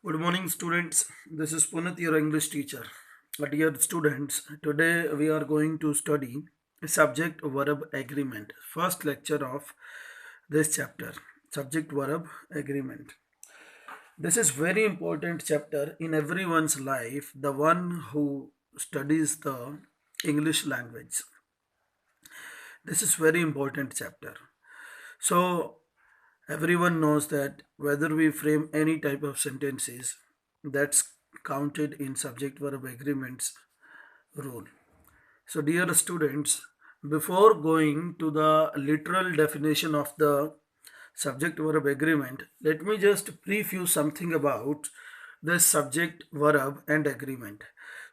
Good morning, students. This is Punit, your English teacher. Dear students, today we are going to study subject verb agreement. First lecture of this chapter, subject verb agreement. This is very important chapter in everyone's life, the one who studies the English language. This is very important chapter. So everyone knows that whether we frame any type of sentences, that's counted in subject verb agreements rule. So, dear students, before going to the literal definition of the subject verb agreement, let me just brief you something about the subject verb and agreement.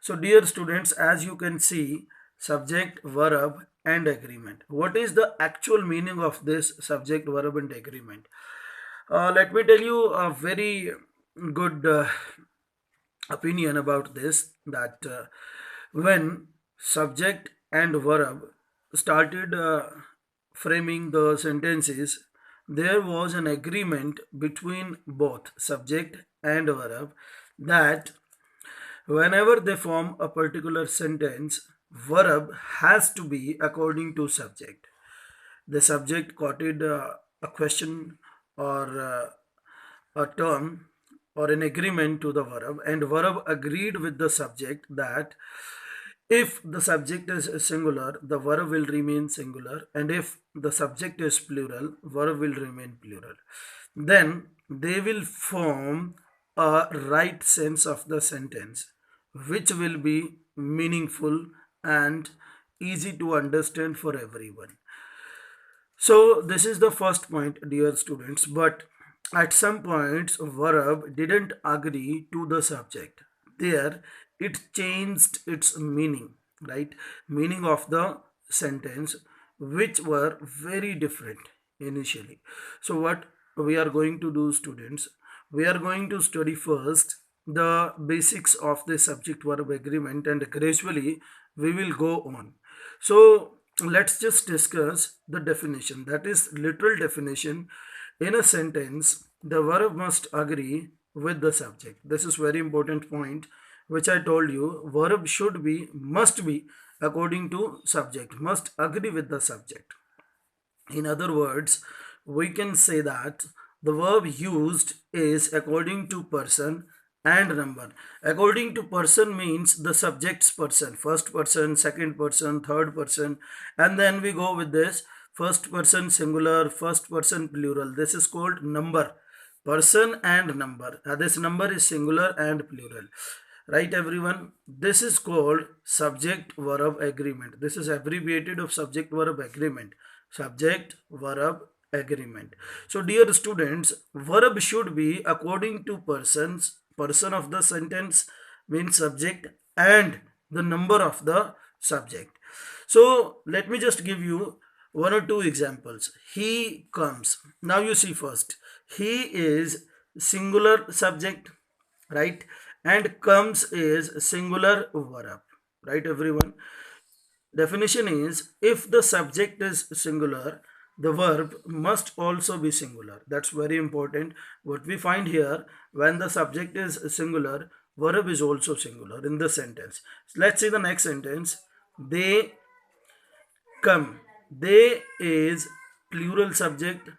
So, dear students, as you can see, subject verb and agreement. What is the actual meaning of this subject verb and agreement? Let me tell you a very good opinion about this that when subject and verb started framing the sentences, there was an agreement between both subject and verb that whenever they form a particular sentence, verb has to be according to subject. The subject quoted a question or a term or an agreement to the verb, and verb agreed with the subject that if the subject is singular, the verb will remain singular, and if the subject is plural, verb will remain plural. Then they will form a right sense of the sentence, which will be meaningful and easy to understand for everyone. So this is the first point, dear students. But at some points, verb didn't agree to the subject. There, it changed its meaning, right? Meaning of the sentence, which were very different initially. So what we are going to do, students? We are going to study first the basics of the subject verb agreement, and gradually we will go on. So let's just discuss the definition, that is literal definition. In a sentence, the verb must agree with the subject. This is very important point which I told you. Verb should be, must be according to subject, must agree with the subject. In other words, we can say that the verb used is according to person and number. According to person means the subject's person, first person, second person, third person, and then we go with this first person singular, first person plural. This is called number. Person and number. This number is singular and plural. Right, everyone? This is called subject verb agreement. This is abbreviated of subject verb agreement. Subject verb agreement. So, dear students, verb should be according to person of the sentence means subject, and the number of the subject. So, let me just give you one or two examples. He comes. Now you see first. He is singular subject, right? And comes is singular verb, right, everyone? Definition is, if the subject is singular, the verb must also be singular. That's very important. What we find here, when the subject is singular, verb is also singular in the sentence. Let's see the next sentence. They come. They is plural subject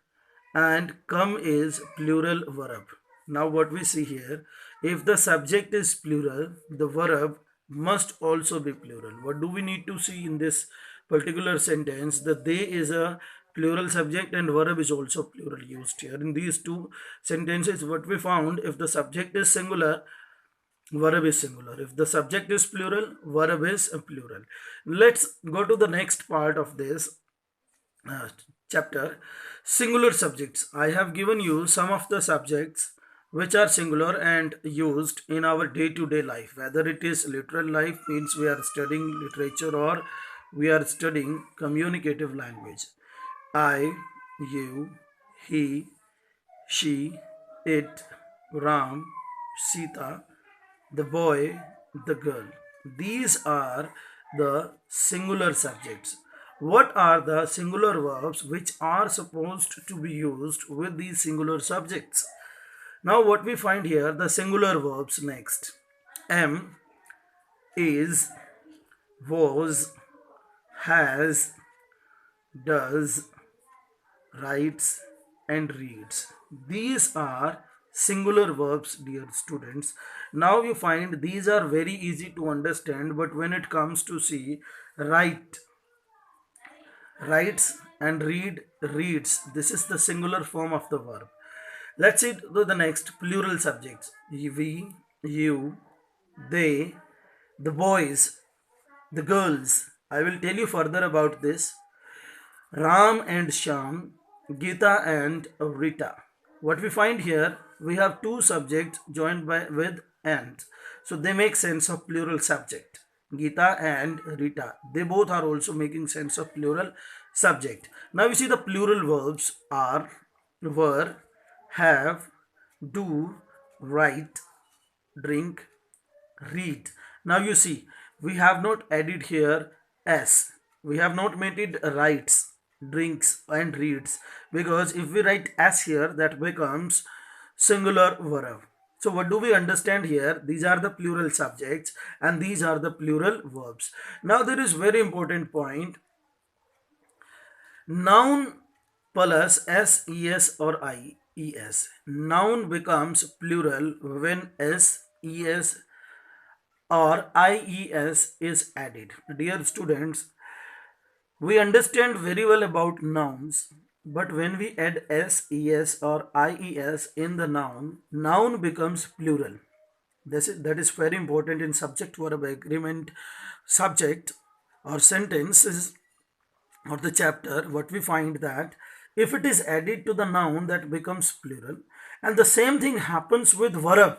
and come is plural verb. Now what we see here, if the subject is plural, the verb must also be plural. What do we need to see in this particular sentence? That they is a plural subject and verb is also plural used here. In these two sentences, what we found, if the subject is singular, verb is singular. If the subject is plural, verb is plural. Let's go to the next part of this uh, chapter, singular subjects. I have given you some of the subjects which are singular and used in our day-to-day life, whether it is literal life means we are studying literature or we are studying communicative language. I, you, he, she, it, Ram, Sita, the boy, the girl. These are the singular subjects. What are the singular verbs which are supposed to be used with these singular subjects? Now what we find here, the singular verbs next. Am, is, was, has, does, writes and reads. These are singular verbs, dear students. Now you find these are very easy to understand, but when it comes to see write, writes and read, reads, this is the singular form of the verb. Let's see to the next plural subjects. We, you, they, the boys, the girls. I will tell you further about this. Ram and Sham, Gita and Rita. What we find here, we have two subjects joined by with and. So they make sense of plural subject. Gita and Rita. They both are also making sense of plural subject. Now you see the plural verbs are were, have, do, write, drink, read. Now you see, we have not added here s. We have not made it writes, drinks and reads, because if we write s here, that becomes singular verb. So what do we understand here? These are the plural subjects and these are the plural verbs. Now there is very important point. Noun plus s, es or ies. Noun becomes plural when s, es or IES is added. Dear students, we understand very well about nouns, but when we add S, ES or IES in the noun, noun becomes plural. That is very important in subject verb agreement subject or sentences or the chapter. What we find that if it is added to the noun, that becomes plural, and the same thing happens with verb.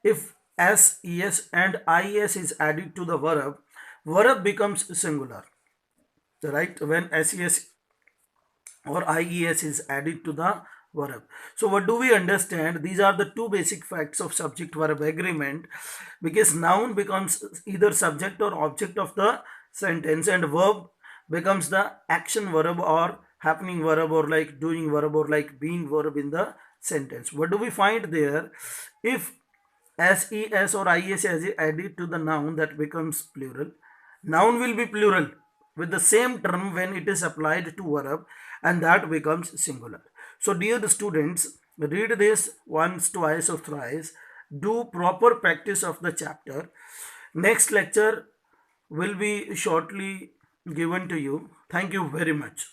If S, ES and IES is added to the verb, verb becomes singular, right? When SES or IES is added to the verb. So what do we understand? These are the two basic facts of subject verb agreement, because noun becomes either subject or object of the sentence and verb becomes the action verb or happening verb or like doing verb or like being verb in the sentence. What do we find there? If SES or IES is added to the noun, that becomes plural. Noun will be plural with the same term when it is applied to verb, and that becomes singular. So dear students, read this once, twice or thrice. Do proper practice of the chapter. Next lecture will be shortly given to you. Thank you very much.